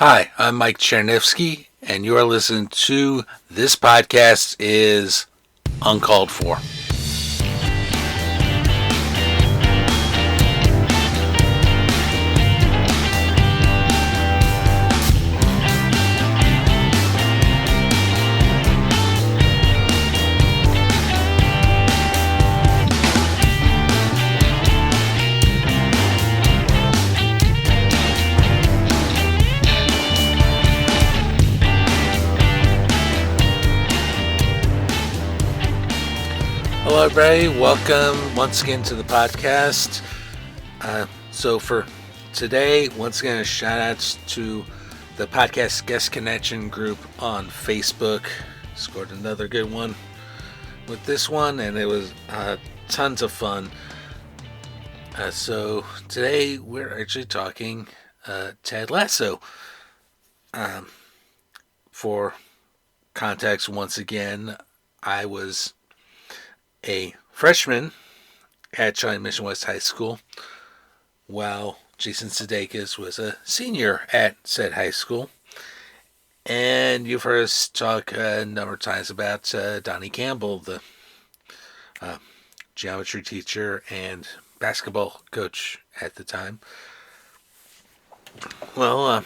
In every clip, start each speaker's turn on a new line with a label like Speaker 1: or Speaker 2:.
Speaker 1: Hi, I'm Mike Cherniffsky, and you are listening to This Podcast is Uncalled For. Hello, everybody. Welcome once again to the podcast. So for today, once again, a shout outs to the podcast guest connection group on Facebook. Scored another good one with this one, and it was tons of fun. So today we're actually talking Ted Lasso. For context, once again, I was a freshman at Shawnee Mission West High School, while Jason Sudeikis was a senior at said high school. And you've heard us talk a number of times about Donnie Campbell, the geometry teacher and basketball coach at the time. Well,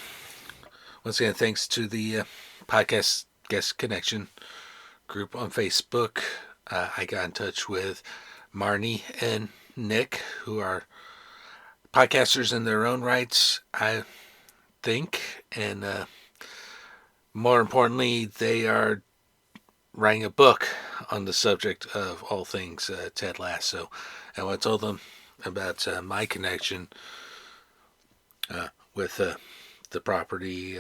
Speaker 1: once again, thanks to the podcast guest connection group on Facebook, I got in touch with Marnie and Nick, who are podcasters in their own rights, I think, and more importantly, they are writing a book on the subject of all things Ted Lasso. And when I told them about my connection with the property,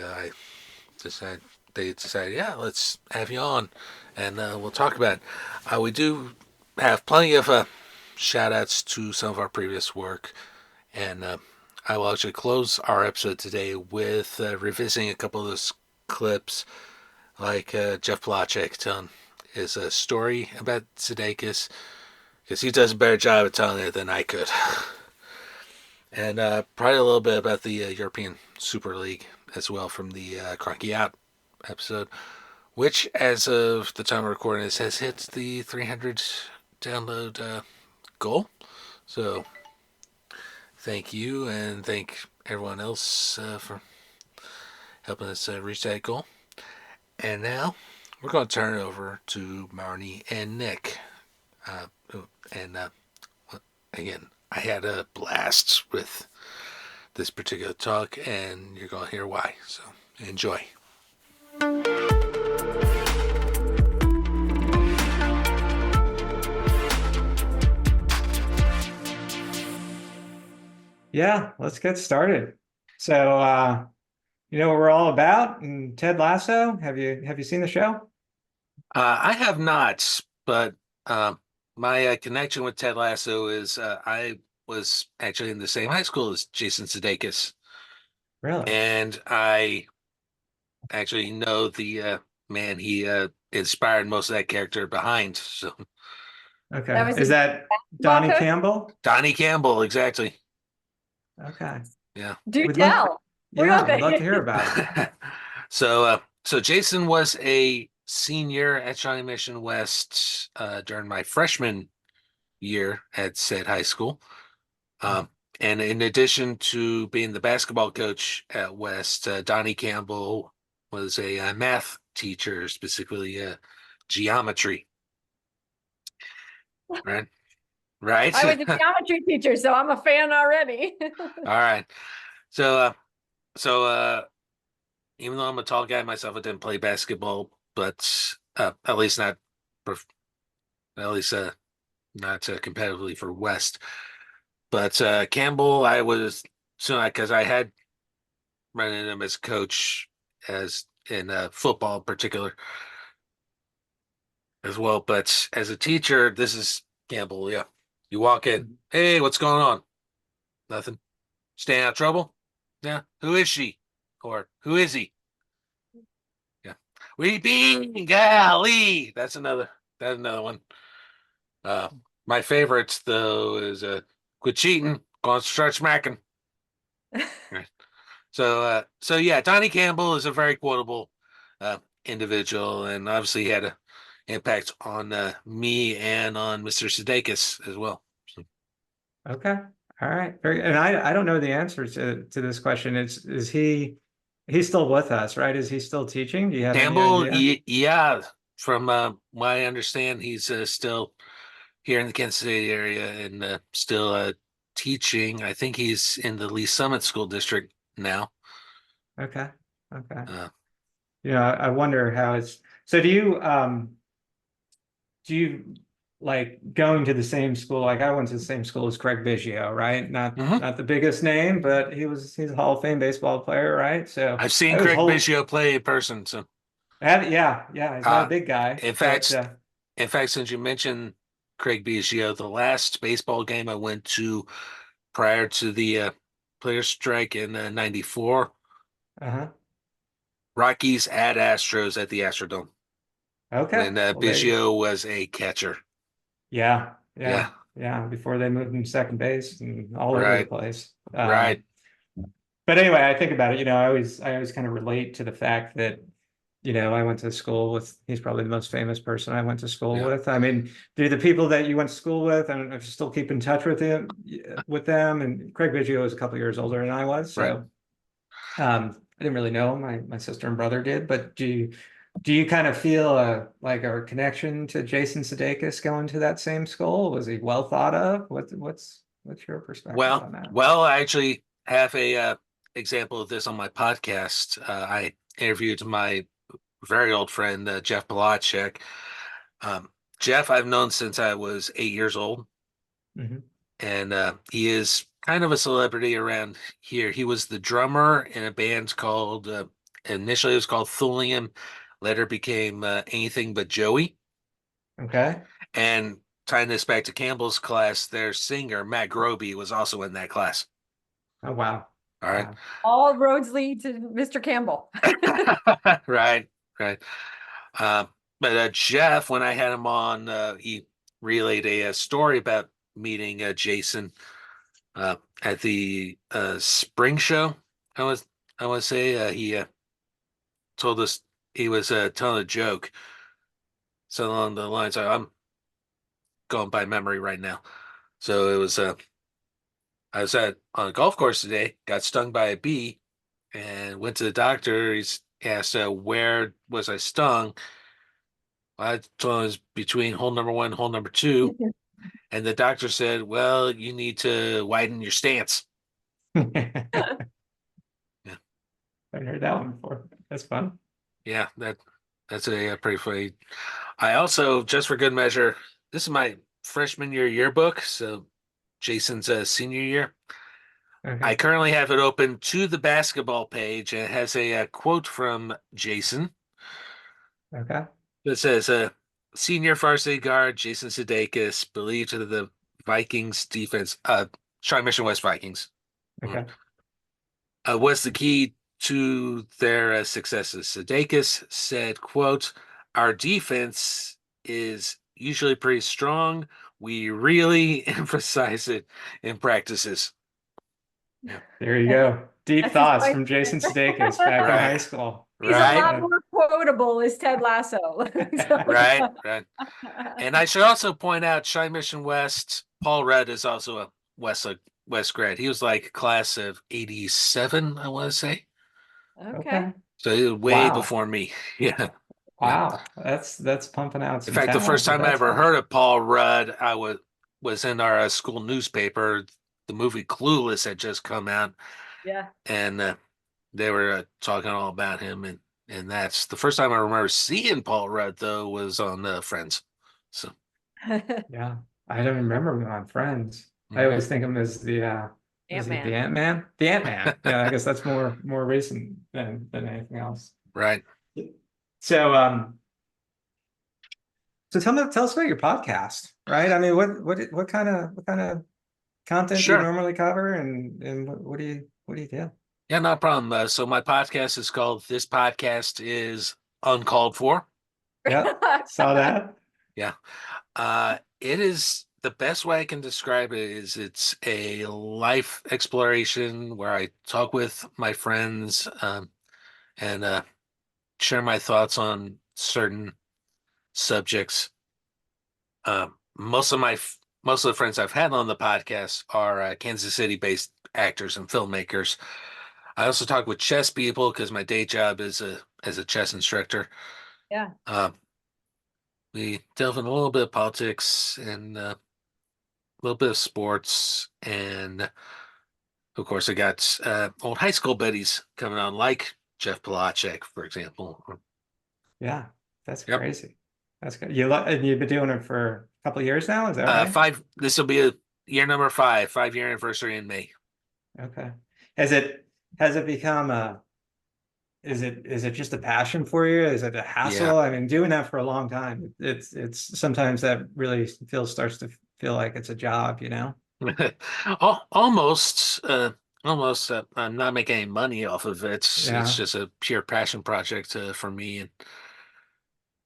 Speaker 1: they decided, yeah, let's have you on, and we'll talk about it. We do have plenty of shout outs to some of our previous work, and I will actually close our episode today with revisiting a couple of those clips, like Jeff Polaschek telling his story about Sudeikis, because he does a better job of telling it than I could. And probably a little bit about the European Super League as well from the Cronky Out episode, which, as of the time of recording this, has hit the 300 download goal. So thank you, and thank everyone else for helping us reach that goal. And now we're going to turn it over to Marnie and Nick. And again, I had a blast with this particular talk, and you're going to hear why. So enjoy.
Speaker 2: Yeah, let's get started. So, you know what we're all about in Ted Lasso? Have you seen the show?
Speaker 1: I have not, but my connection with Ted Lasso is I was actually in the same high school as Jason Sudeikis,
Speaker 2: Really?
Speaker 1: and I actually know the man he inspired most of that character behind. So
Speaker 2: Okay.
Speaker 3: That was
Speaker 2: Is
Speaker 3: his
Speaker 2: that
Speaker 3: basketball
Speaker 2: Donnie
Speaker 3: coach?
Speaker 2: Campbell?
Speaker 1: Donnie Campbell, exactly.
Speaker 2: Okay.
Speaker 1: Yeah.
Speaker 3: Do
Speaker 2: We'd love-
Speaker 3: tell.
Speaker 2: Yeah, we'd love to hear about it.
Speaker 1: So Jason was a senior at Shawnee Mission West during my freshman year at said high school. And in addition to being the basketball coach at West, Donnie Campbell was a math teacher, specifically geometry. Right? Right?
Speaker 3: I was a geometry teacher, so I'm a fan already.
Speaker 1: All right. So even though I'm a tall guy myself, I didn't play basketball, but at least not, not competitively for West. But Campbell, I was because I had run into him as coach, as in football in particular as well. But as a teacher, this is Campbell. Yeah, you walk in, hey, what's going on? Nothing. Staying out of trouble? Yeah. Who is she? Or who is he? Yeah. We being golly. That's another one. My favorites though is quit cheating, go on start smacking. Right. So yeah, Donnie Campbell is a very quotable individual, and obviously he had an impact on me and on Mr. Sudeikis as well. So,
Speaker 2: Okay. All right. Very, and I don't know the answer to this question. Is he's still with us, right? Is he still teaching? Do you have any
Speaker 1: Campbell,
Speaker 2: idea?
Speaker 1: yeah, from what I understand, he's still here in the Kansas City area and still teaching. I think he's in the Lee Summit School District now.
Speaker 2: Okay. Okay.
Speaker 1: Uh,
Speaker 2: I wonder how it's so do you like going to the same school? Like I went to the same school as Craig Biggio, right? Not
Speaker 1: mhm.
Speaker 2: not the biggest name, but he's a Hall of Fame baseball player, right? So
Speaker 1: I've seen
Speaker 2: I was
Speaker 1: Craig
Speaker 2: whole
Speaker 1: Biggio play in person. So,
Speaker 2: yeah, he's not a
Speaker 1: uh,
Speaker 2: big guy,
Speaker 1: in
Speaker 2: but
Speaker 1: fact, since you mentioned Craig Biggio, the last baseball game I went to prior to the players' strike in '94,
Speaker 2: uh-huh.
Speaker 1: Rockies at Astros at the Astrodome
Speaker 2: Okay.
Speaker 1: when
Speaker 2: Well, there you
Speaker 1: Biggio was a catcher.
Speaker 2: yeah,
Speaker 1: Yeah,
Speaker 2: yeah. Before they moved him to second base and all over the
Speaker 1: right,
Speaker 2: place.
Speaker 1: right.
Speaker 2: But anyway, I think about it, I always kind of relate to the fact that, I went to school with, he's probably the most famous person I went to school
Speaker 1: Yeah,
Speaker 2: with. I mean, do the people that you went to school with, I don't know if you still keep in touch with them. And Craig Biggio was a couple years older than I was.
Speaker 1: right.
Speaker 2: So, I didn't really know him. My sister and brother did, but do you kind of feel like a connection to Jason Sudeikis going to that same school? Was he well thought of? What's your perspective
Speaker 1: Well,
Speaker 2: on that?
Speaker 1: I actually have a example of this on my podcast. I interviewed my very old friend Jeff Polaschek. Um, Jeff, I've known since I was 8 years old,
Speaker 2: Hmm.
Speaker 1: and he is kind of a celebrity around here. He was the drummer in a band called initially it was called Thulium, later became Anything But Joey.
Speaker 2: Okay.
Speaker 1: And tying this back to Campbell's class, their singer Matt Groby was also in that class.
Speaker 2: Oh, wow.
Speaker 1: All right.
Speaker 2: Wow.
Speaker 3: All roads lead to Mr. Campbell.
Speaker 1: Right, right. Uh, but Jeff, when I had him on, he relayed a story about meeting Jason at the spring show. I was, I want to say he told us he was telling a joke, so along the lines. I'm going by memory right now. So it was I was on a golf course today, got stung by a bee, and went to the doctor. He's asked where was I stung. I told him it was between hole number one and hole number two. And the doctor said, well, you need to widen your stance.
Speaker 2: I
Speaker 1: Yeah.
Speaker 2: heard that one before. That's fun.
Speaker 1: Yeah, that's a pretty funny. I also, just for good measure, this is my freshman year yearbook. So Jason's senior year. I
Speaker 2: Okay.
Speaker 1: currently have it open to the basketball page and it has a quote from Jason
Speaker 2: Okay.
Speaker 1: that says, senior varsity guard Jason Sudeikis, believed to the Vikings defense, Tri-Mission West Vikings. Mm.
Speaker 2: Okay.
Speaker 1: Was the key to their successes. Sudeikis said, quote, our defense is usually pretty strong. We really emphasize it in practices. Yeah.
Speaker 2: There you go. Deep
Speaker 3: That's his
Speaker 2: thoughts
Speaker 3: wife.
Speaker 2: from Jason Sudeikis back in
Speaker 1: Right,
Speaker 2: high school.
Speaker 3: He's a
Speaker 1: right,
Speaker 3: lot more quotable as Ted Lasso.
Speaker 1: right, right. And I should also point out, Shy Mission West, Paul Rudd is also a West grad. He was like class of '87, I want to say.
Speaker 3: Okay.
Speaker 2: Okay.
Speaker 1: So he was way
Speaker 2: Wow.
Speaker 1: before me. Yeah, yeah.
Speaker 2: Wow. That's pumping out
Speaker 1: In
Speaker 2: some
Speaker 1: fact, the
Speaker 2: talent,
Speaker 1: first
Speaker 2: but
Speaker 1: time I
Speaker 2: that's
Speaker 1: ever
Speaker 2: fun.
Speaker 1: heard of Paul Rudd, I was in our school newspaper. The movie Clueless had just come out,
Speaker 3: Yeah.
Speaker 1: and they were talking all about him, and that's the first time I remember seeing Paul Rudd though was on Friends. So.
Speaker 2: Yeah. I don't remember him on Friends. I
Speaker 1: Mhm.
Speaker 2: always think of him as was he the
Speaker 3: Ant-Man.
Speaker 2: Ant-Man? The Ant-Man. Yeah, I guess that's more recent than anything else.
Speaker 1: Right.
Speaker 2: So so tell us about your podcast, right? I mean, what kind of content do you
Speaker 1: Sure.
Speaker 2: normally cover and what do you do?
Speaker 1: Yeah, no problem. So my podcast is called This Podcast is Uncalled For.
Speaker 2: Yep, saw that.
Speaker 1: Yeah. It is the best way I can describe it is it's a life exploration where I talk with my friends and share my thoughts on certain subjects. Most of the friends I've had on the podcast are Kansas City-based actors and filmmakers. I also talk with chess people because my day job is as a chess instructor.
Speaker 3: Yeah.
Speaker 1: We delve in a little bit of politics and a little bit of sports, and of course, I got old high school buddies coming on, like Jeff Polaschek, for example.
Speaker 2: Yeah, that's
Speaker 1: Yep.
Speaker 2: crazy. That's good. And you've been doing it for a couple of years now, is that right?
Speaker 1: Five. This will be a year number 5, 5-year anniversary in May.
Speaker 2: Okay. Has it become is it just a passion for you? Is it a
Speaker 1: Yeah.
Speaker 2: hassle? I mean, doing that for a long time, it's sometimes that really starts to feel like it's a job, you know?
Speaker 1: Almost. Almost. I'm not making any money off of it. It's
Speaker 2: Yeah.
Speaker 1: just a pure passion project for me and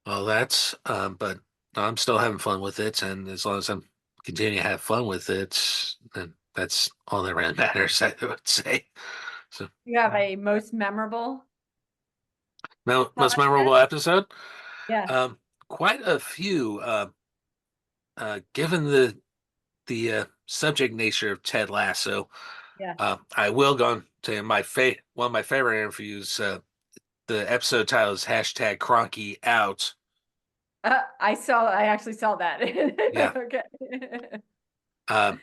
Speaker 1: all that. But I'm still having fun with it, and as long as I'm continuing to have fun with it, then that's all that really matters, I would say. So,
Speaker 3: You have
Speaker 2: Yeah.
Speaker 3: a most memorable
Speaker 1: most
Speaker 3: podcast?
Speaker 1: memorable episode?
Speaker 3: Yeah.
Speaker 1: Um, Quite a few. Given the subject nature of Ted Lasso,
Speaker 3: Yeah.
Speaker 1: I will go on to one of my favorite interviews. The episode title is hashtag Cronky Out.
Speaker 3: I actually saw that.
Speaker 1: Yeah.
Speaker 3: Okay.
Speaker 1: Um,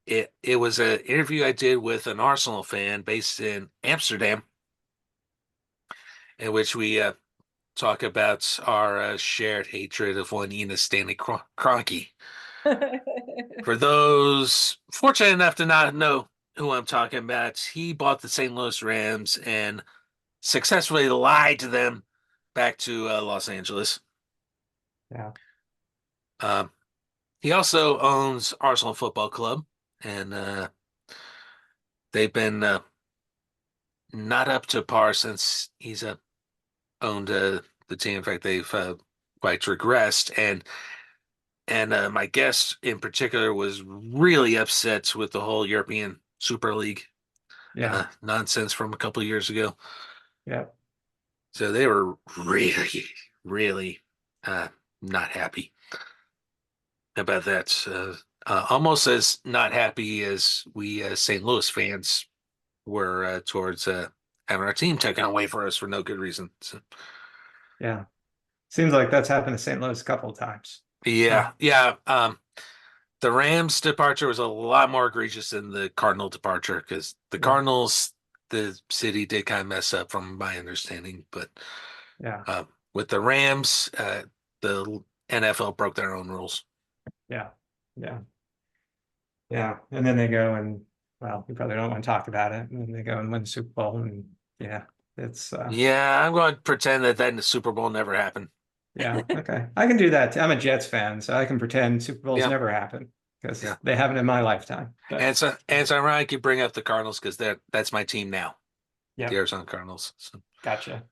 Speaker 1: it was an interview I did with an Arsenal fan based in Amsterdam, in which we talk about our shared hatred of one Ina Stanley Kroenke. For those fortunate enough to not know who I'm talking about, he bought the St. Louis Rams and successfully lied to them back to Los Angeles.
Speaker 2: Yeah.
Speaker 1: Um, he also owns Arsenal Football Club, and they've been not up to par since he's owned the team. In fact, they've quite regressed, and my guest in particular was really upset with the whole European Super League
Speaker 2: Yeah.
Speaker 1: nonsense from a couple of years ago.
Speaker 2: Yeah.
Speaker 1: So they were really, really uh, not happy about that. Almost as not happy as we St. Louis fans were towards having our team taken away from us for no good reason. So,
Speaker 2: Yeah. Seems like that's happened to St. Louis a couple of times.
Speaker 1: yeah, yeah. The Rams departure was a lot more egregious than the Cardinal departure because the
Speaker 2: Yeah.
Speaker 1: Cardinals, the city did kind of mess up from my understanding, but
Speaker 2: Yeah.
Speaker 1: with the Rams, the NFL broke their own rules.
Speaker 2: Yeah. Yeah. Yeah. And then they go and, well, we probably don't want to talk about it. And then they go and win the Super Bowl. And yeah, it's
Speaker 1: Yeah, I'm going to pretend that the Super Bowl never happened.
Speaker 2: yeah, okay. I can do that. I'm a Jets fan, so I can pretend Super Bowls
Speaker 1: Yeah,
Speaker 2: never happen because
Speaker 1: yeah.
Speaker 2: they haven't in my lifetime.
Speaker 1: And
Speaker 2: But
Speaker 1: it's ironic you bring up the Cardinals because that's my team now, the
Speaker 2: yeah,
Speaker 1: Arizona Cardinals. So,
Speaker 2: gotcha.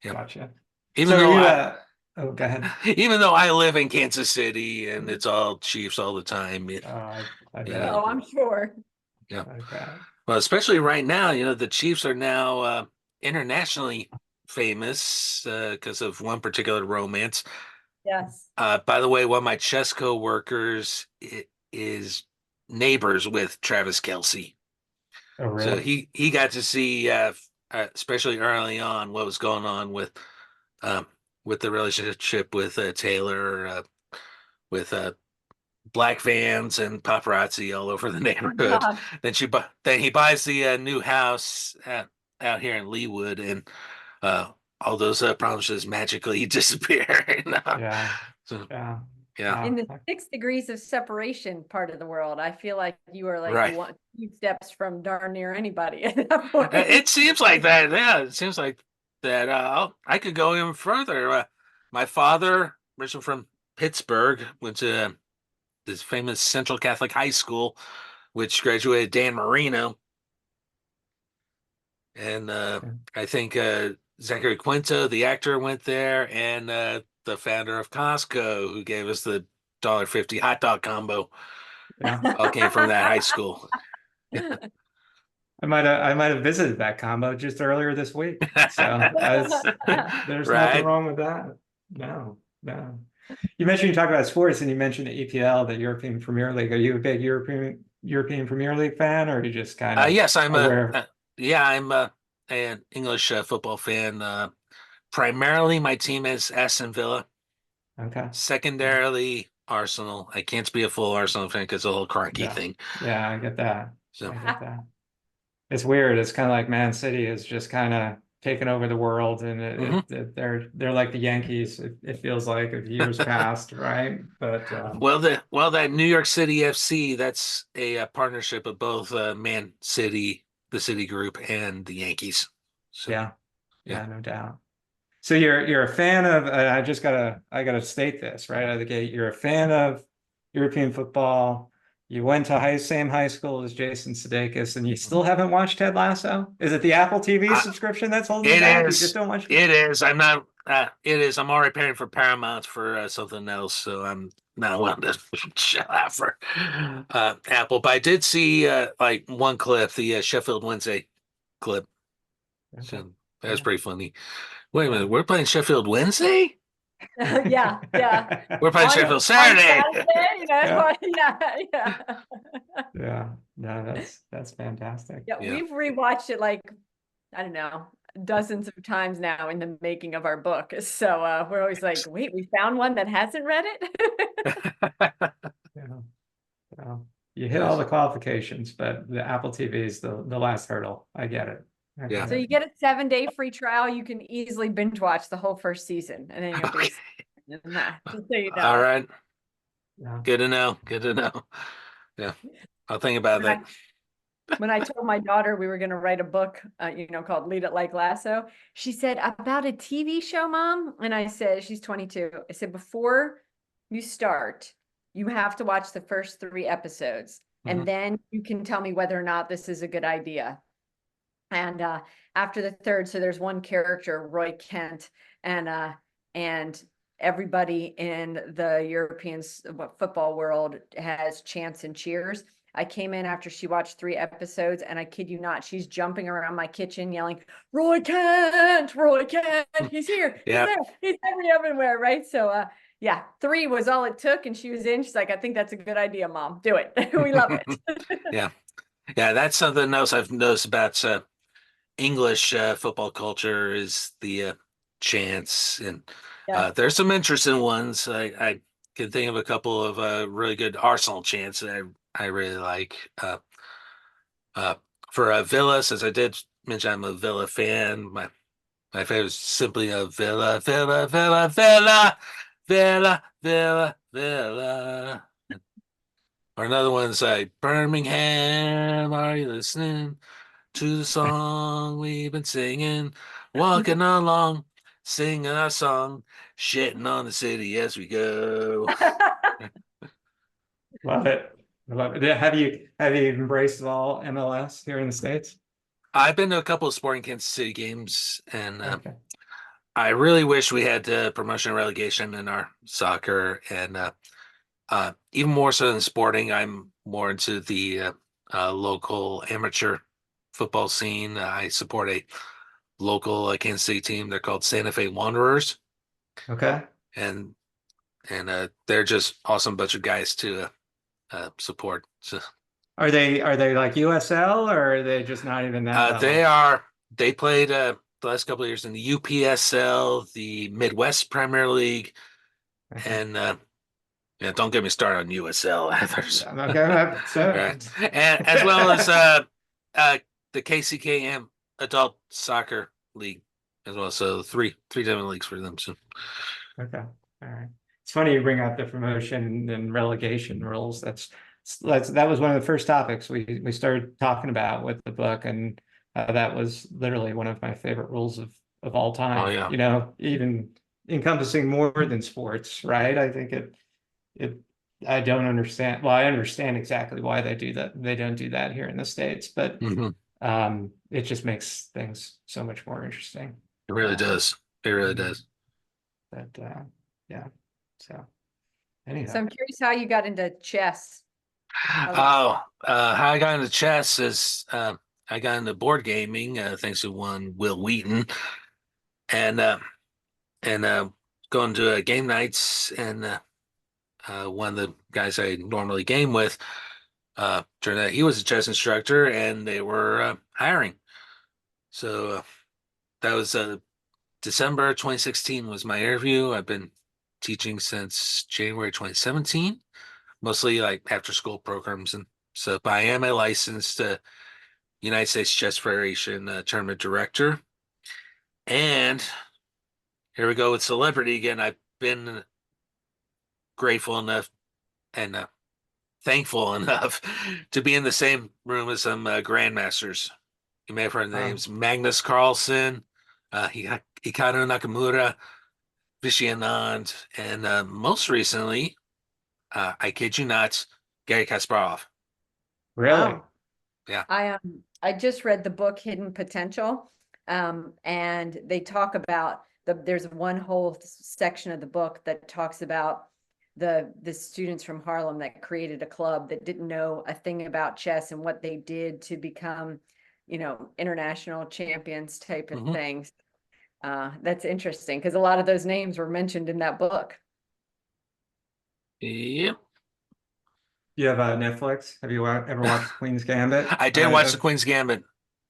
Speaker 1: yeah.
Speaker 2: Gotcha.
Speaker 1: Even
Speaker 2: So are
Speaker 1: though
Speaker 2: you
Speaker 1: I
Speaker 2: oh go ahead.
Speaker 1: even though I live in Kansas City and it's all Chiefs all the time,
Speaker 2: I
Speaker 1: you
Speaker 2: bet.
Speaker 1: know,
Speaker 3: Oh, I'm sure.
Speaker 1: yeah.
Speaker 2: I bet.
Speaker 1: Well, especially right now, the Chiefs are now internationally famous because of one particular romance.
Speaker 3: Yes.
Speaker 1: By the way, one of my chess co-workers is neighbors with Travis Kelce.
Speaker 2: Oh,
Speaker 1: So
Speaker 2: really?
Speaker 1: he got to see, especially early on, what was going on um, with the relationship with Taylor, with black vans and paparazzi all over the
Speaker 3: Oh,
Speaker 1: neighborhood.
Speaker 3: God.
Speaker 1: Then he buys the new house out here in Leawood, and uh, all those problems just magically disappear.
Speaker 2: Yeah.
Speaker 1: So
Speaker 2: Yeah.
Speaker 1: yeah,
Speaker 3: In
Speaker 2: Wow.
Speaker 3: the 6 degrees of separation part of the world, I feel like you are like
Speaker 1: right.
Speaker 3: 2 steps from darn near anybody at that point.
Speaker 1: It seems like that. Yeah, it seems like that. I could go even further. My father, originally from Pittsburgh, went to this famous Central Catholic High School, which graduated Dan Marino, and
Speaker 2: Yeah.
Speaker 1: I think Zachary Quinto, the actor, went there, and the founder of Costco, who gave us the $1.50 hot dog combo.
Speaker 2: Yeah.
Speaker 1: all came from that high school.
Speaker 2: I might have visited that combo just earlier this week. So there's nothing
Speaker 1: Right.
Speaker 2: wrong with that. No, no. You mentioned you talk about sports and you mentioned the EPL, the European Premier League. Are you a big European Premier League fan, or are you just kind of
Speaker 1: Yes,
Speaker 2: aware?
Speaker 1: yeah, I'm an English football fan. Primarily, my team is Aston Villa.
Speaker 2: Okay.
Speaker 1: Secondarily, Arsenal. I can't be a full Arsenal fan because the whole cranky
Speaker 2: Yeah.
Speaker 1: thing.
Speaker 2: Yeah, I get that.
Speaker 1: So,
Speaker 2: I get that. It's weird. It's kind of like Man City is just kind of taken over the world, and
Speaker 1: mhm.
Speaker 2: they're like the Yankees. It feels like of years past, right? But
Speaker 1: Well, that New York City FC, that's a, partnership of both Man City, the City Group, and the Yankees. So,
Speaker 2: yeah,
Speaker 1: yeah.
Speaker 2: yeah, no doubt. So you're a fan of. I gotta state this right out of the gate. You're a fan of European football. You went to same high school as Jason Sudeikis, and you still haven't watched Ted Lasso? Is it the Apple TV
Speaker 1: I,
Speaker 2: subscription that's holding you
Speaker 1: it
Speaker 2: back? You just
Speaker 1: is.
Speaker 2: don't watch it?
Speaker 1: It is. I'm not. It is. I'm already paying for Paramount for something else, so I'm not willing to shell out for Apple. But I did see like one clip, the Sheffield Wednesday clip.
Speaker 2: Okay.
Speaker 1: So that was
Speaker 2: Yeah.
Speaker 1: pretty funny. Wait a
Speaker 2: Yeah.
Speaker 1: minute, we're playing Sheffield Wednesday?
Speaker 3: Yeah, yeah.
Speaker 1: We're playing
Speaker 3: On,
Speaker 1: Sheffield
Speaker 3: on
Speaker 1: Saturday.
Speaker 3: Saturday,
Speaker 2: Yeah.
Speaker 3: yeah, yeah.
Speaker 2: Yeah. No, that's fantastic.
Speaker 3: Yeah,
Speaker 1: Yeah.
Speaker 3: we've rewatched it like, I don't know, dozens of times now in the making of our book. So we're always like, wait, we found one that hasn't read it?
Speaker 2: Yeah. Well, you hit all
Speaker 1: Yes.
Speaker 2: the qualifications, but the Apple TV is the last hurdle. I get it. I
Speaker 1: Yeah.
Speaker 2: get
Speaker 3: So
Speaker 2: it.
Speaker 3: you get a 7-day free trial. You can easily binge watch the whole first season, and then you'll be
Speaker 1: Okay.
Speaker 3: in that, just so you
Speaker 1: All
Speaker 3: know.
Speaker 1: right.
Speaker 2: Yeah.
Speaker 1: Good to know. Good to know. Yeah. I'll think about
Speaker 3: When I,
Speaker 1: that.
Speaker 3: when I told my daughter we were going to write a book, called Lead It Like Lasso, she said, about a TV show, Mom? And I said, she's 22. I said, before you start, you have to watch the first 3 episodes, and
Speaker 1: Mhm.
Speaker 3: then you can tell me whether or not this is a good idea. And after the third, so there's one character, Roy Kent, and everybody in the European football world has chants and cheers. I came in after she watched 3 episodes, and I kid you not, she's jumping around my kitchen yelling, Roy Kent, Roy Kent, he's here, he's
Speaker 1: Yeah.
Speaker 3: there, he's everywhere, right? So yeah, 3 was all it took, and she was in. She's like, I think that's a good idea, Mom. Do it. We love it.
Speaker 1: Yeah. Yeah. That's something else I've noticed about English football culture is the chants, and
Speaker 3: Yeah.
Speaker 1: there's some interesting ones. I can think of a couple of really good Arsenal chants that I really like. Uh, for Villa, since I did mention I'm a Villa fan, my favorite is simply a Villa, Villa, Villa, Villa, Villa, Villa, Villa. Or another one's like Birmingham, are you listening to the song we've been singing? Walking along, singing our song, shitting on the city as we go.
Speaker 2: Love it. I love it. Have you embraced all MLS here in the States?
Speaker 1: I've been to a couple of Sporting Kansas City games, and
Speaker 2: Okay.
Speaker 1: I really wish we had promotion and relegation in our soccer, and even more so than sporting, I'm more into the local amateur football scene. I support a local Kansas City team. They're called Santa Fe Wanderers,
Speaker 2: Okay.
Speaker 1: and they're just awesome bunch of guys to support. So
Speaker 2: Are they like USL, or are they just not even that level?
Speaker 1: they played the last couple of years in the UPSL, the Midwest Premier League,
Speaker 2: Okay.
Speaker 1: and yeah, don't get me started on USL either.
Speaker 2: Okay. So
Speaker 1: Right. And as well as the KCKM Adult Soccer League as well. So three different leagues for them. So
Speaker 2: okay. All right. It's funny you bring up the promotion and relegation rules. That was one of the first topics we started talking about with the book, and that was literally one of my favorite rules of all
Speaker 1: oh
Speaker 2: time.
Speaker 1: yeah.
Speaker 2: Even encompassing more than sports, right? I think it I don't understand. Well, I understand exactly why they do that. They don't do that here in the States, but
Speaker 1: Hmm.
Speaker 2: it just makes things so much more interesting.
Speaker 1: It really does. It really does.
Speaker 2: But yeah. So
Speaker 3: So
Speaker 2: anyhow,
Speaker 3: I'm curious how you got into chess.
Speaker 1: How I got into chess is I got into board gaming thanks to one Will Wheaton, and going to game nights, and one of the guys I normally game with turned out he was a chess instructor, and they were hiring. So that was December 2016 was my interview. I've been teaching since January 2017, mostly like after school programs and stuff. But I am a licensed United States Chess Federation tournament director. And here we go with celebrity again. I've been grateful enough and thankful enough to be in the same room as some grandmasters. You may have heard the names Magnus Carlsen, Hikaru Nakamura, Vishy Anand, and most recently, I kid you not, Gary Kasparov.
Speaker 2: Really?
Speaker 3: Wow.
Speaker 1: Yeah.
Speaker 3: I just read the book Hidden Potential, and they talk about there's one whole section of the book that talks about the students from Harlem that created a club that didn't know a thing about chess and what they did to become, international champions type of things. That's interesting because a lot of those names were mentioned in that book.
Speaker 1: Yep.
Speaker 2: You have Netflix? Have you ever watched Queen's Gambit?
Speaker 1: I did watch the Queen's Gambit.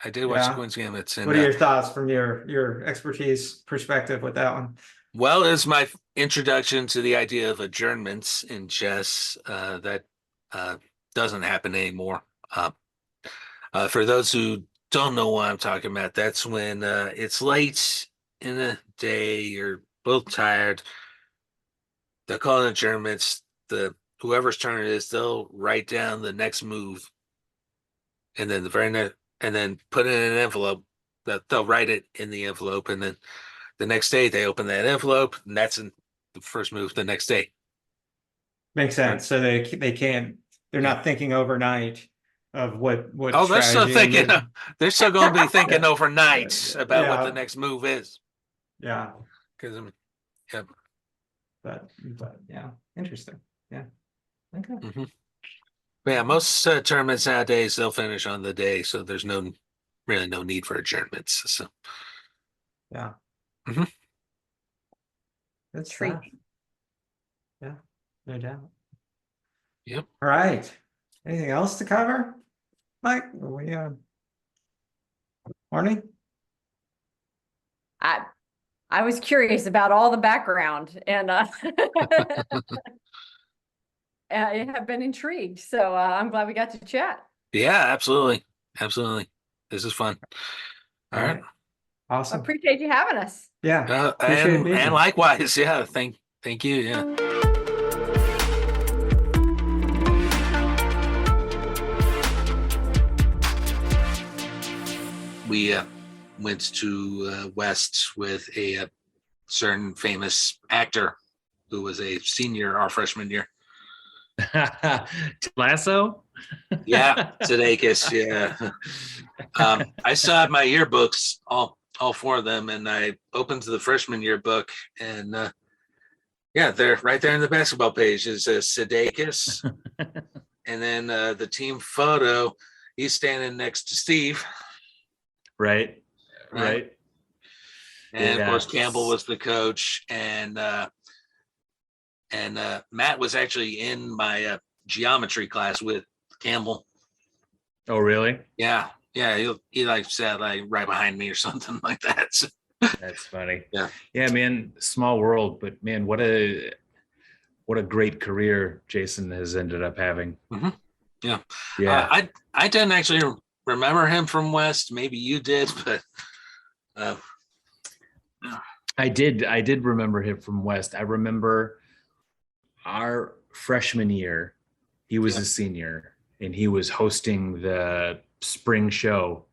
Speaker 1: I did watch the Queen's Gambit. And,
Speaker 2: what are your thoughts from your expertise perspective with that one?
Speaker 1: Well, it's my introduction to the idea of adjournments in chess that doesn't happen anymore. For those who don't know what I'm talking about, that's when it's late in the day, you're both tired. They'll call it adjournments. Whoever's turn it is, they'll write down the next move, and then and then put it in an envelope. They'll write it in the envelope, and then the next day they open that envelope, and that's in the first move the next day.
Speaker 2: Makes sense. So they're not thinking overnight of what
Speaker 1: Oh, they're still thinking.
Speaker 2: strategy
Speaker 1: They're still going to be thinking overnight about what the next move is.
Speaker 2: Yeah.
Speaker 1: Because yeah.
Speaker 2: But yeah, interesting. Yeah. Okay.
Speaker 1: Yeah, most tournaments nowadays they'll finish on the day, so there's really no need for adjournments. So
Speaker 2: yeah. That's
Speaker 3: Treat.
Speaker 2: Yeah, no doubt.
Speaker 1: Yep.
Speaker 2: All right. Anything else to cover, Mike? Marnie?
Speaker 3: I was curious about all the background, and I have been intrigued. So I'm glad we got to chat.
Speaker 1: Yeah, absolutely. This is fun. All right.
Speaker 2: Awesome.
Speaker 3: Appreciate you having us.
Speaker 2: Yeah.
Speaker 1: And likewise. Yeah. Thank you. Yeah. We went to West with a certain famous actor who was a senior our freshman year.
Speaker 4: Ted Lasso?
Speaker 1: Yeah, Sudeikis. Yeah. I still have my yearbooks, all four of them, and I opened to the freshman yearbook, and they're right there in the basketball page. Is Sudeikis, and then the team photo. He's standing next to Steve.
Speaker 4: Right.
Speaker 1: And of course, Campbell was the coach, and Matt was actually in my geometry class with Campbell.
Speaker 4: Oh, really?
Speaker 1: Yeah. He like sat like right behind me or something like that. So.
Speaker 4: That's funny.
Speaker 1: Yeah,
Speaker 4: man. Small world, but man, what a great career Jason has ended up having.
Speaker 1: Yeah.
Speaker 4: I
Speaker 1: didn't actually remember him from West. Maybe you did, but
Speaker 4: I did remember him from West. I remember our freshman year, he was a senior, and he was hosting the spring show,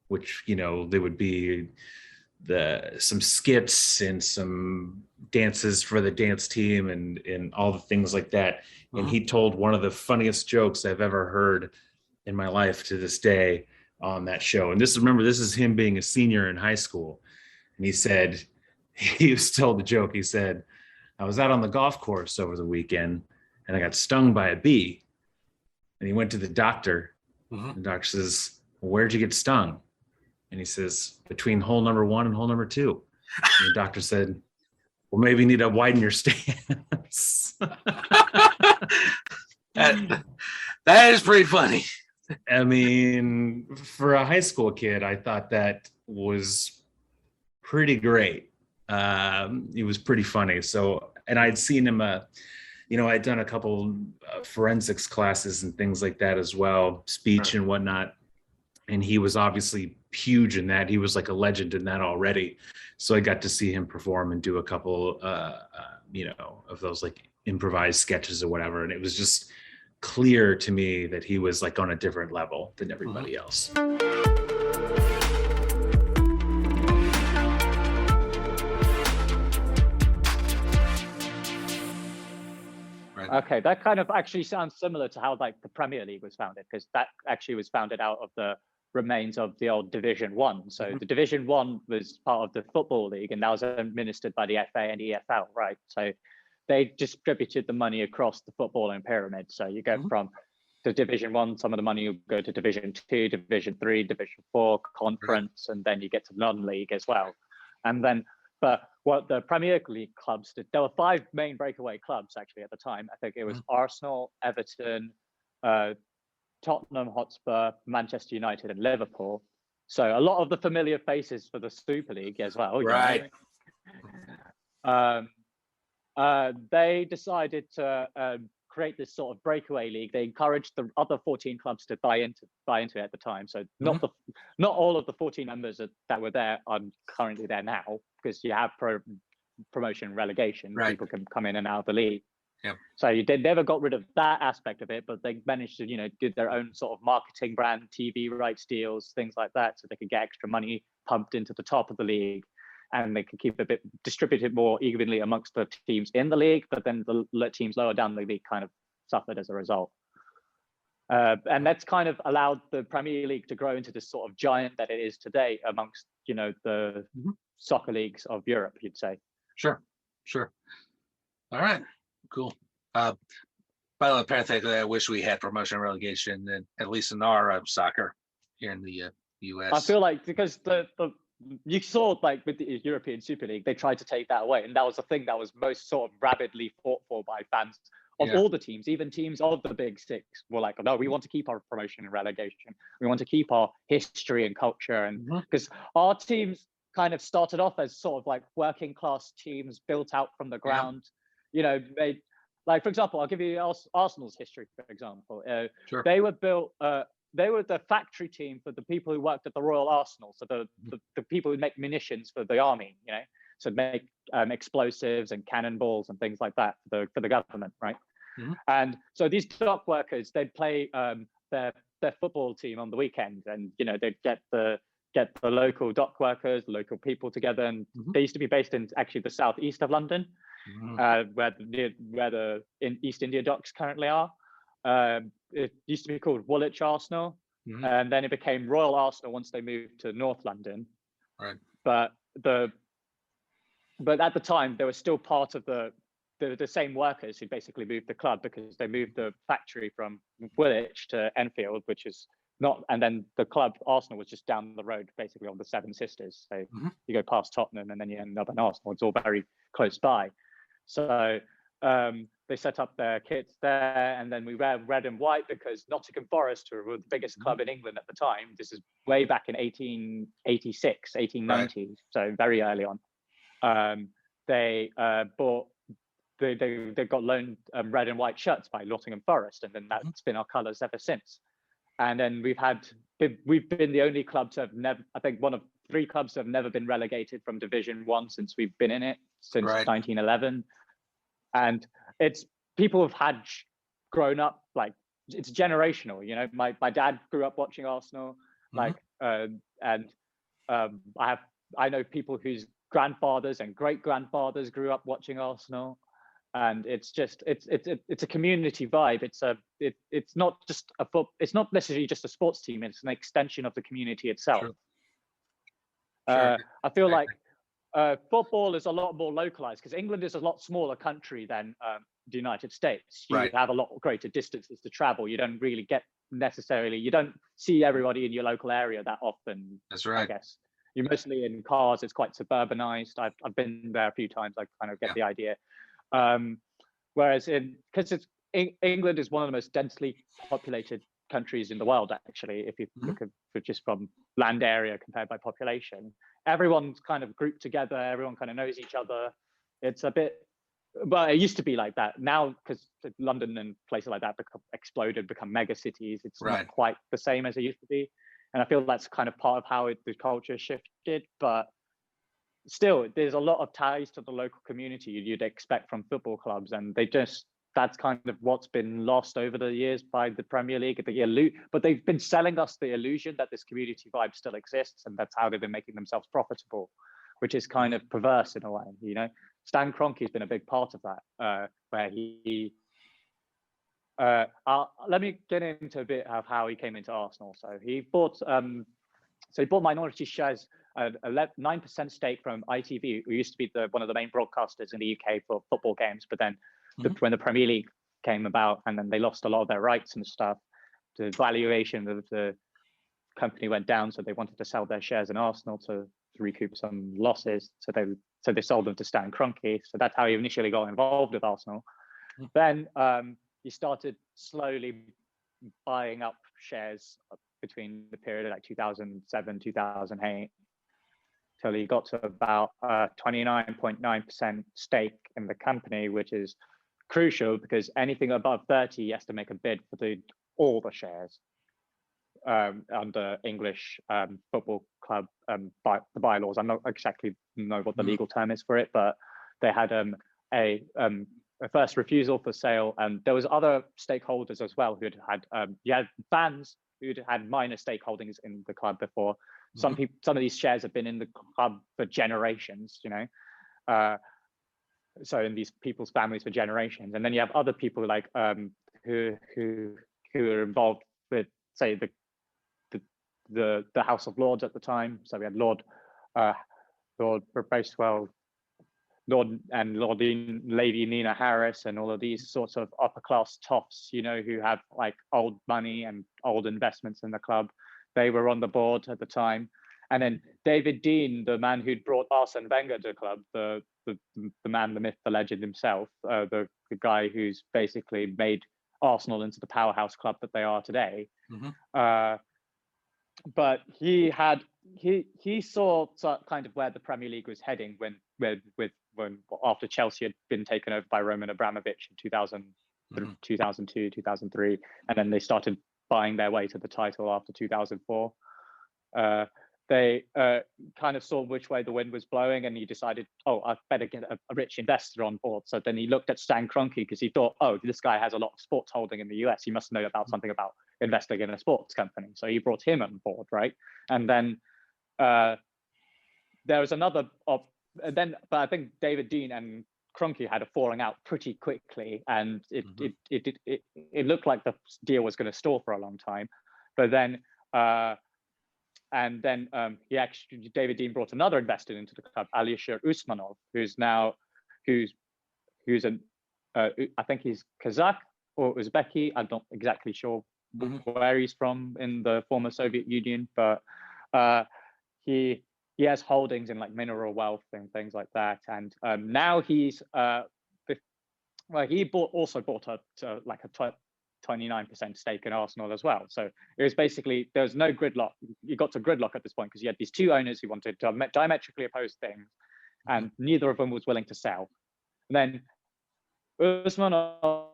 Speaker 4: which, there would be some skits and some dances for the dance team and all the things like that. And he told one of the funniest jokes I've ever heard in my life to this day on that show. And this is him being a senior in high school. And he was told the joke. He said, I was out on the golf course over the weekend and I got stung by a bee. and he went to the doctor.
Speaker 1: Mhm.
Speaker 4: The doctor says, well, "Where'd you get stung?" And he says, "Between hole number 1 and hole number 2." And the doctor said, "Well, maybe you need to widen your stance."
Speaker 1: That is pretty funny.
Speaker 4: I mean, for a high school kid, I thought that was pretty great. It was pretty funny. So, and I'd seen him, I'd done a couple forensics classes and things like that as well, speech and whatnot. And he was obviously huge in that. He was like a legend in that already. So I got to see him perform and do a couple, of those like improvised sketches or whatever. And it was just clear to me that he was like on a different level than everybody else.
Speaker 5: Okay, that kind of actually sounds similar to how like the Premier League was founded, because that actually was founded out of the remains of the old Division 1. So the Division 1 was part of the Football League, and that was administered by the FA and EFL, right? So they distributed the money across the footballing pyramid. So you go from the Division 1, some of the money will go to Division 2, Division 3, Division 4, Conference, and then you get to non-league as well. And then, but what the Premier League clubs did, there were 5 main breakaway clubs actually at the time. I think it was Arsenal, Everton, Tottenham Hotspur, Manchester United, and Liverpool. So a lot of the familiar faces for the Super League as well.
Speaker 1: Right.
Speaker 5: They decided to create this sort of breakaway league. They encouraged the other 14 clubs to buy into it at the time. So not all of the 14 members that were there are currently there now, because you have promotion and relegation.
Speaker 1: Right.
Speaker 5: People can come in and out of the league.
Speaker 1: Yeah.
Speaker 5: So they never got rid of that aspect of it, but they managed to, do their own sort of marketing brand, TV rights deals, things like that, so they could get extra money pumped into the top of the league, and they could keep a bit distributed more evenly amongst the teams in the league. But then the teams lower down the league kind of suffered as a result. And that's kind of allowed the Premier League to grow into this sort of giant that it is today amongst, the soccer leagues of Europe, you'd say.
Speaker 1: Sure. All right. Cool. By the way, parenthetically, I wish we had promotion and relegation, and at least in our soccer here in the U.S.
Speaker 5: I feel like because you saw like with the European Super League, they tried to take that away, and that was the thing that was most sort of rabidly fought for by fans of all the teams. Even teams of the Big Six were like, no, we want to keep our promotion and relegation. We want to keep our history and culture, and because our teams kind of started off as sort of like working class teams built out from the ground. Made, like, for example, I'll give you Arsenal's history, for example.
Speaker 1: Sure.
Speaker 5: They were built, they were the factory team for the people who worked at the Royal Arsenal. So the people who make munitions for the army, so make explosives and cannonballs and things like that for the government, right? And so these dock workers, they'd play their football team on the weekend, and they'd get the local dock workers, local people together, and they used to be based in actually the southeast of London. Where the East India Docks currently are. It used to be called Woolwich Arsenal, and then it became Royal Arsenal once they moved to North London.
Speaker 1: Right.
Speaker 5: But at the time, they were still part of the same workers who basically moved the club, because they moved the factory from Woolwich to Enfield, which is not, and then the club Arsenal was just down the road, basically on the Seven Sisters. So you go past Tottenham and then you end up in Arsenal. It's all very close by. So they set up their kits there, and then we wear red and white because Nottingham Forest were the biggest club in England at the time. This is way back in 1886, 1890, right. So very early on. They got loaned red and white shirts by Nottingham Forest, and then that's been our colours ever since. And then we've been the only club to have never, I think one of 3 clubs to have never been relegated from Division 1 since we've been in it, since 1911. And it's people have had grown up, like it's generational, my dad grew up watching Arsenal, like I know people whose grandfathers and great grandfathers grew up watching Arsenal. And it's just it's a community vibe. It's not just it's not necessarily just a sports team. It's an extension of the community itself. Sure. I feel like football is a lot more localized because England is a lot smaller country than the United States. You
Speaker 1: Right.
Speaker 5: have a lot greater distances to travel. You don't really get you don't see everybody in your local area that often.
Speaker 1: That's right.
Speaker 5: I guess you're mostly in cars. It's quite suburbanized. I've been there a few times. I kind of get the idea. Whereas because England is one of the most densely populated countries in the world, actually, if you look at just from land area compared by population, everyone's kind of grouped together, everyone kind of knows each other. It's a bit, well, it used to be like that. Now, because London and places like that become mega cities, it's not quite the same as it used to be. And I feel that's kind of part of how the culture shifted, but still, there's a lot of ties to the local community you'd expect from football clubs, and that's kind of what's been lost over the years by the Premier League. But they've been selling us the illusion that this community vibe still exists, and that's how they've been making themselves profitable, which is kind of perverse in a way. You know, Stan Kroenke's been a big part of that, where he. Let me get into a bit of how he came into Arsenal. So he bought minority shares, a 9% stake from ITV, who used to be one of the main broadcasters in the UK for football games. But then when the Premier League came about, and then they lost a lot of their rights and stuff, the valuation of the company went down. So they wanted to sell their shares in Arsenal to recoup some losses. So they sold them to Stan Kroenke. So that's how he initially got involved with Arsenal. Then he started slowly buying up shares between the period of like 2007, 2008, till he got to about 29.9% stake in the company, which is crucial because anything above 30, he has to make a bid for all the shares under English football club the bylaws. I'm not exactly know what the legal term is for it, but they had a first refusal for sale, and there was other stakeholders as well who had fans who'd had minor stakeholdings in the club before. Some of these shares have been in the club for generations, you know. So in these people's families for generations, and then you have other people like who are involved with, say, the House of Lords at the time. So we had Lord Bracewell, Lady Nina Harris, and all of these sorts of upper class toffs, you know, who have like old money and old investments in the club. They were on the board at the time. And then David Dean, the man who'd brought Arsene Wenger to the club, the man, the myth, the legend himself, the guy who's basically made Arsenal into the powerhouse club that they are today. But he saw kind of where the Premier League was heading when after Chelsea had been taken over by Roman Abramovich in 2002, 2003, and then they started buying their way to the title after 2004. They kind of saw which way the wind was blowing, and he decided, I better get a rich investor on board. So then he looked at Stan Kroenke because he thought, this guy has a lot of sports holding in the US. He must know about something about investing in a sports company. So he brought him on board, right? And then there was another but I think David Dean and Kroenke had a falling out pretty quickly, and it looked like the deal was going to stall for a long time. But then David Dean brought another investor into the club, Alisher Usmanov, who's I think he's Kazakh or Uzbeki. I'm not exactly sure where he's from in the former Soviet Union, but he has holdings in like mineral wealth and things like that. And now he's he also bought a 29% stake in Arsenal as well. So it was basically, there was no gridlock. You got to gridlock at this point because you had these two owners who wanted diametrically opposed things, and neither of them was willing to sell. And then Usmanov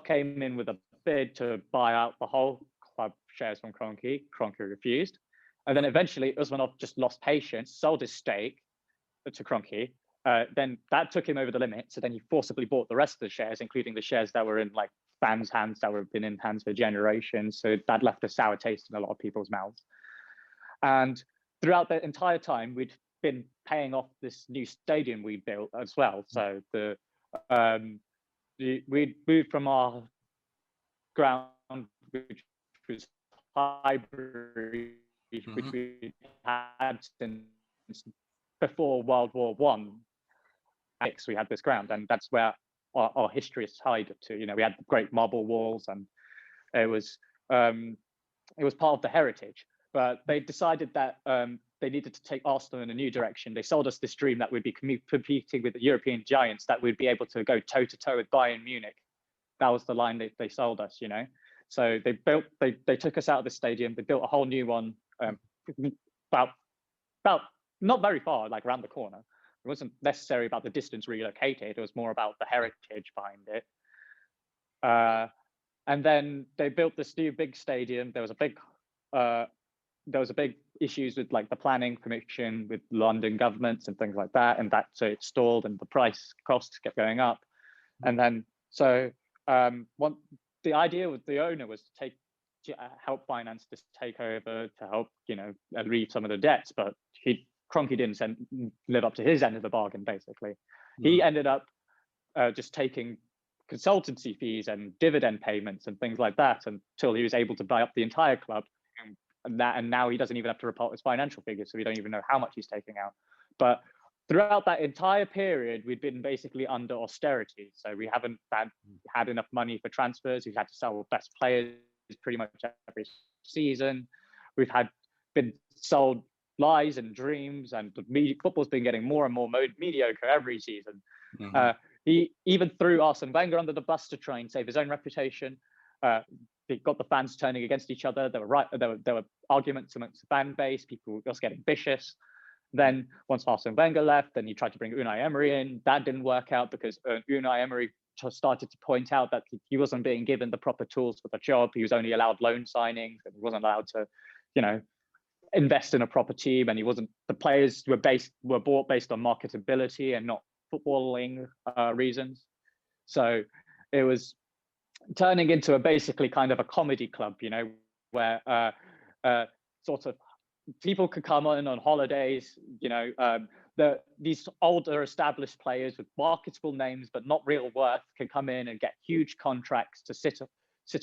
Speaker 5: came in with a bid to buy out the whole club shares from Kroenke. Kroenke refused. And then eventually Usmanov just lost patience, sold his stake to Kroenke. Then that took him over the limit. So then he forcibly bought the rest of the shares, including the shares that were in like fans' hands that have been in hands for generations. So that left a sour taste in a lot of people's mouths. And throughout the entire time, we'd been paying off this new stadium we built as well. So we'd moved from our ground, which was Highbury, which we had since before World War I. We had this ground, and that's where our history is tied to. You know, we had the great marble walls, and it was part of the heritage. But they decided that they needed to take Arsenal in a new direction. They sold us this dream that we'd be competing with the European giants, that we'd be able to go toe to toe with Bayern Munich. That was the line they sold us, you know. So they took us out of the stadium. They built a whole new one, about not very far, like around the corner. It wasn't necessarily about the distance relocated. It was more about the heritage behind it. And then they built this new big stadium. There was a big issues with like the planning permission with London governments and things like that, and that so it stalled and the costs kept going up. And then so the idea with the owner was to help finance this takeover, to help, you know, relieve some of the debts, but Kroenke didn't live up to his end of the bargain. Basically, he ended up just taking consultancy fees and dividend payments and things like that until he was able to buy up the entire club. And now he doesn't even have to report his financial figures, so we don't even know how much he's taking out. But throughout that entire period, we'd been basically under austerity. So we haven't had enough money for transfers. We've had to sell best players pretty much every season. We've been sold lies and dreams, and football's been getting more and more mediocre every season. He even threw Arsene Wenger under the bus to try and save his own reputation. They got the fans turning against each other. There were arguments amongst the fan base. People just getting vicious. Then once Arsene Wenger left, then he tried to bring Unai Emery in. That didn't work out because Unai Emery started to point out that he wasn't being given the proper tools for the job. He was only allowed loan signings, and he wasn't allowed to, you know, invest in a proper team. And the players were bought based on marketability and not footballing reasons. So it was turning into basically kind of a comedy club, you know, where sort of people could come on holidays, you know, these older established players with marketable names but not real worth can come in and get huge contracts to sit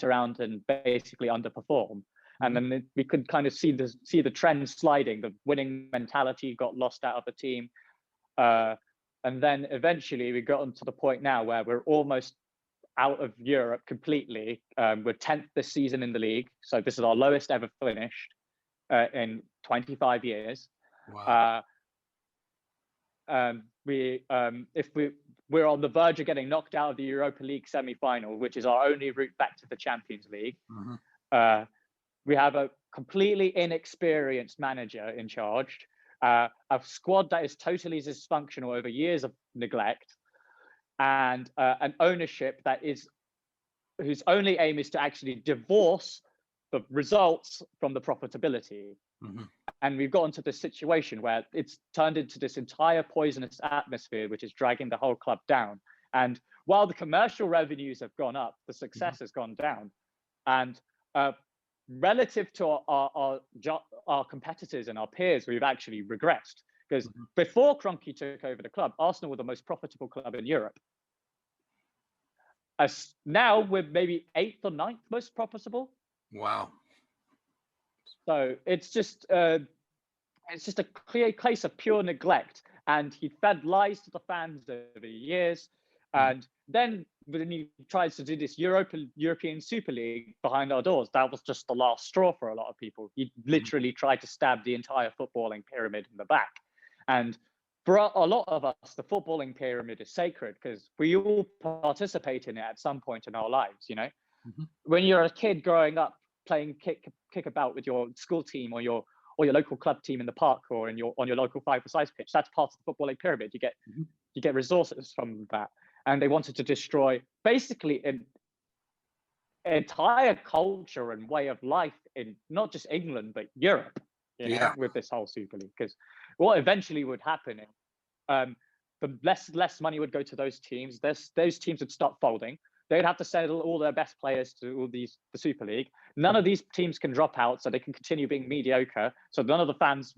Speaker 5: around and basically underperform. And then we could kind of see the trend sliding. The winning mentality got lost out of the team. And then eventually we got to the point now where we're almost out of Europe completely. We're 10th this season in the league. So this is our lowest ever finished in 25 years.
Speaker 1: Wow.
Speaker 5: We're on the verge of getting knocked out of the Europa League semi-final, which is our only route back to the Champions League. We have a completely inexperienced manager in charge, a squad that is totally dysfunctional over years of neglect, and an ownership whose only aim is to actually divorce the results from the profitability. And we've gotten to this situation where it's turned into this entire poisonous atmosphere, which is dragging the whole club down. And while the commercial revenues have gone up, the success has gone down. And relative to our competitors and our peers, we've actually regressed. Because before Kroenke took over the club, Arsenal were the most profitable club in Europe. As now we're maybe 8th or 9th most profitable.
Speaker 1: Wow.
Speaker 5: So it's just a clear case of pure neglect, and he fed lies to the fans over the years. And then when he tries to do this European Super League behind our doors, that was just the last straw for a lot of people. He literally tried to stab the entire footballing pyramid in the back. And for a lot of us, the footballing pyramid is sacred because we all participate in it at some point in our lives. You know, when you're a kid growing up playing kick about with your school team or your local club team in the park or on your local 5-a-side pitch, that's part of the footballing pyramid. You get resources from that. And they wanted to destroy basically an entire culture and way of life in not just England, but Europe, you know, with this whole Super League. Because what eventually would happen is the less money would go to those teams. Those teams would start folding. They'd have to send all their best players to the Super League. None of these teams can drop out, so they can continue being mediocre. So none of the fans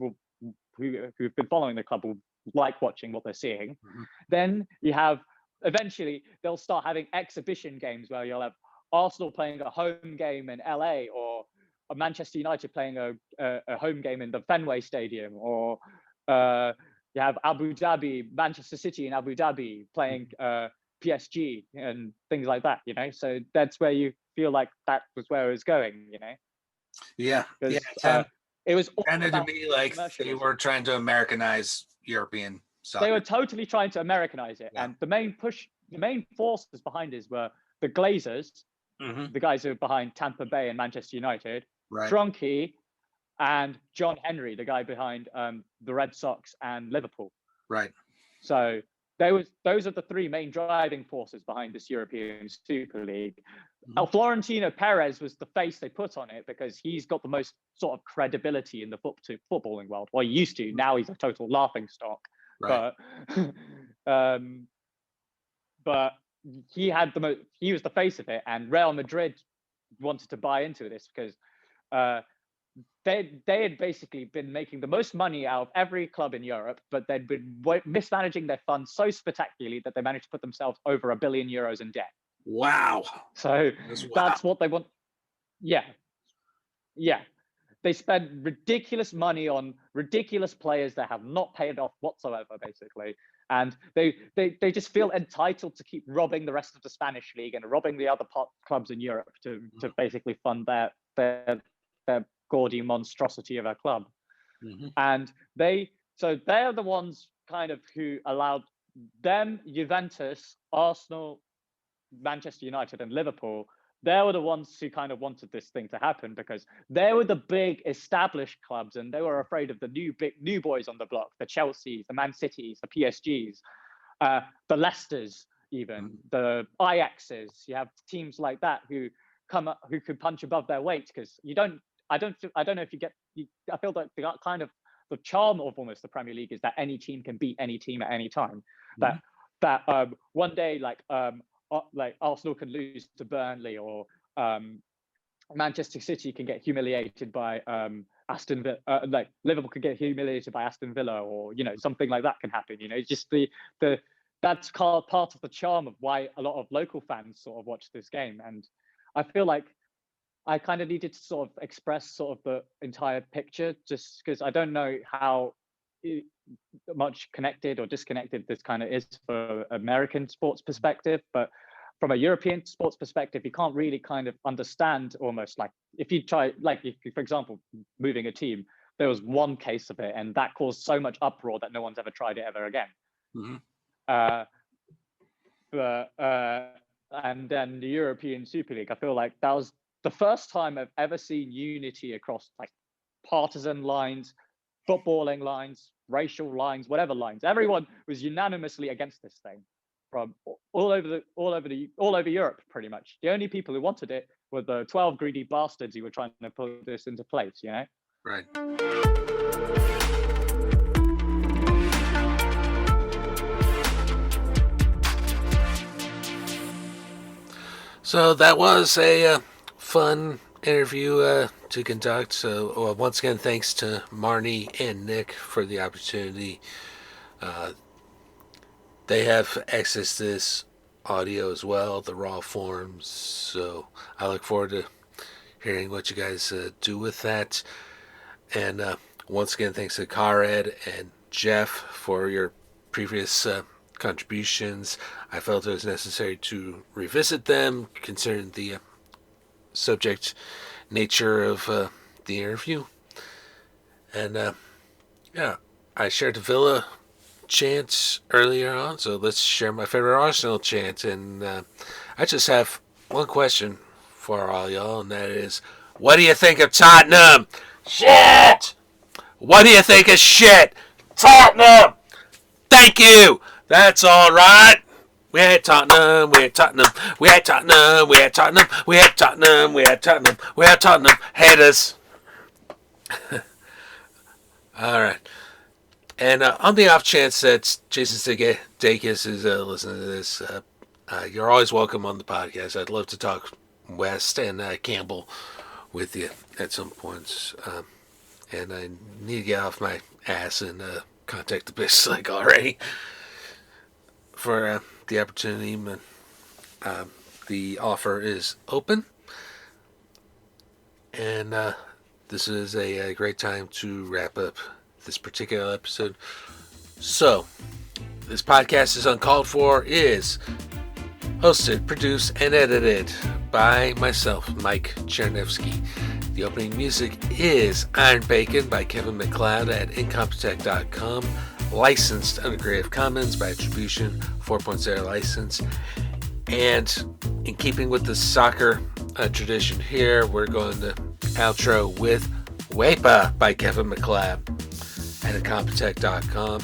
Speaker 5: who've been following the club will like watching what they're seeing. Then you have eventually they'll start having exhibition games where you'll have Arsenal playing a home game in LA or Manchester United playing a home game in the Fenway Stadium, or you have Manchester City and Abu Dhabi playing PSG and things like that, you know. So that's where you feel like that was where it was going, you know.
Speaker 1: Yeah.
Speaker 5: Because
Speaker 1: Yeah.
Speaker 5: it was all
Speaker 1: Sounded to
Speaker 5: about
Speaker 1: me like they
Speaker 5: commercialism.
Speaker 1: were trying to Americanize European soccer.
Speaker 5: They were totally trying to Americanize it,
Speaker 1: Yeah.
Speaker 5: and the main forces behind this were the Glazers, the guys who were behind Tampa Bay and Manchester United,
Speaker 1: Right.
Speaker 5: Kroenke, and John Henry, the guy behind the Red Sox and Liverpool.
Speaker 1: Right.
Speaker 5: So those are the three main driving forces behind this European Super League. Florentino Perez was the face they put on it because he's got the most sort of credibility in the footballing world. Well, he used to. Now he's a total laughingstock.
Speaker 1: Right.
Speaker 5: But he had the most. He was the face of it, and Real Madrid wanted to buy into this because they had basically been making the most money out of every club in Europe, but they'd been mismanaging their funds so spectacularly that they managed to put themselves over €1 billion in debt.
Speaker 1: Wow.
Speaker 5: So that's what they want. Yeah. They spend ridiculous money on ridiculous players that have not paid off whatsoever, basically. And they just feel entitled to keep robbing the rest of the Spanish league and robbing the other clubs in Europe to basically fund their gaudy monstrosity of a club. And they're the ones kind of who allowed them, Juventus, Arsenal, Manchester United, and Liverpool. They were the ones who kind of wanted this thing to happen because they were the big established clubs, and they were afraid of the new boys on the block, the Chelseas, the Man Cities, the PSGs, the Leicesters, even the Ajaxes. You have teams like that who could punch above their weight because I don't know if you get. I feel that the charm of almost the Premier League is that any team can beat any team at any time. That one day like Arsenal can lose to Burnley, or Manchester City can get humiliated by Aston Villa, like Liverpool could get humiliated by Aston Villa, or something like that can happen. It's just that's part of the charm of why a lot of local fans sort of watch this game. And I feel like I kind of needed to sort of express sort of the entire picture, just because I don't know how much connected or disconnected this kind of is for American sports perspective, but from a European sports perspective, you can't really kind of understand, almost like if you try, like if, for example, moving a team, there was one case of it and that caused so much uproar that no one's ever tried it ever again. And then the European Super League, I feel like that was the first time I've ever seen unity across like partisan lines, footballing lines, racial lines, whatever lines. Everyone was unanimously against this thing from all over Europe, pretty much. The only people who wanted it were the 12 greedy bastards who were trying to put this into place,
Speaker 1: Right. So that was a fun interview to conduct. So once again, thanks to Marnie and Nick for the opportunity. They have access to this audio as well, the raw forms. So I look forward to hearing what you guys do with that. And once again, thanks to Conrad and Jeff for your previous contributions. I felt it was necessary to revisit them, considering the subject nature of the interview. And I shared the Villa chant earlier on, so let's share my favorite Arsenal chant. And I just have one question for all y'all, and that is, what do you think of Tottenham? Shit! What do you think of shit? Tottenham! Thank you! That's alright! We had Tottenham, we had Tottenham, we had Tottenham, we had Tottenham, we had Tottenham, we had Tottenham, we had Tottenham, haters. Alright. And on the off chance that Jason Sudeikis is listening to this, you're always welcome on the podcast. I'd love to talk West and Campbell with you at some points. And I need to get off my ass and contact the bitch like already for the opportunity. But the offer is open. And this is a great time to wrap up this particular episode. So, this podcast is uncalled for, is Hosted, produced, and edited by myself, Mike Chernevsky. The opening music is Iron Bacon by Kevin MacLeod at Incompetech.com. Licensed under Creative Commons by Attribution 4.0 license. And in keeping with the soccer tradition here, we're going to outro with Wepa by Kevin MacLeod at Incompetech.com.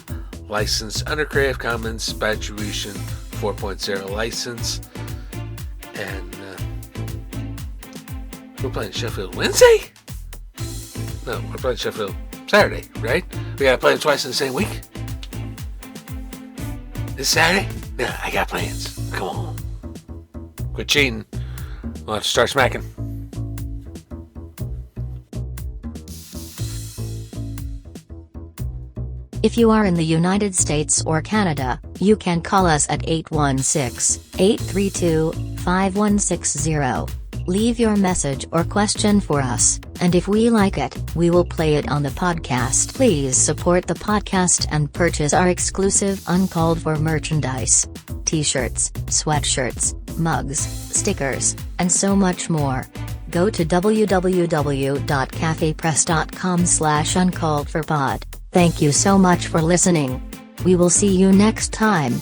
Speaker 1: Licensed under Creative Commons by Attribution 4.0 license. And we're playing Sheffield Wednesday? No, we're playing Sheffield Saturday, right? We gotta play them twice in the same week? This Saturday? No, I got plans. Come on. Quit cheating. We'll have to start smacking.
Speaker 6: If you are in the United States or Canada, you can call us at 816-832-5160. Leave your message or question for us, and if we like it, we will play it on the podcast. Please support the podcast and purchase our exclusive Uncalled For merchandise. T-shirts, sweatshirts, mugs, stickers, and so much more. Go to www.cafepress.com/uncalledforpod. Thank you so much for listening. We will see you next time.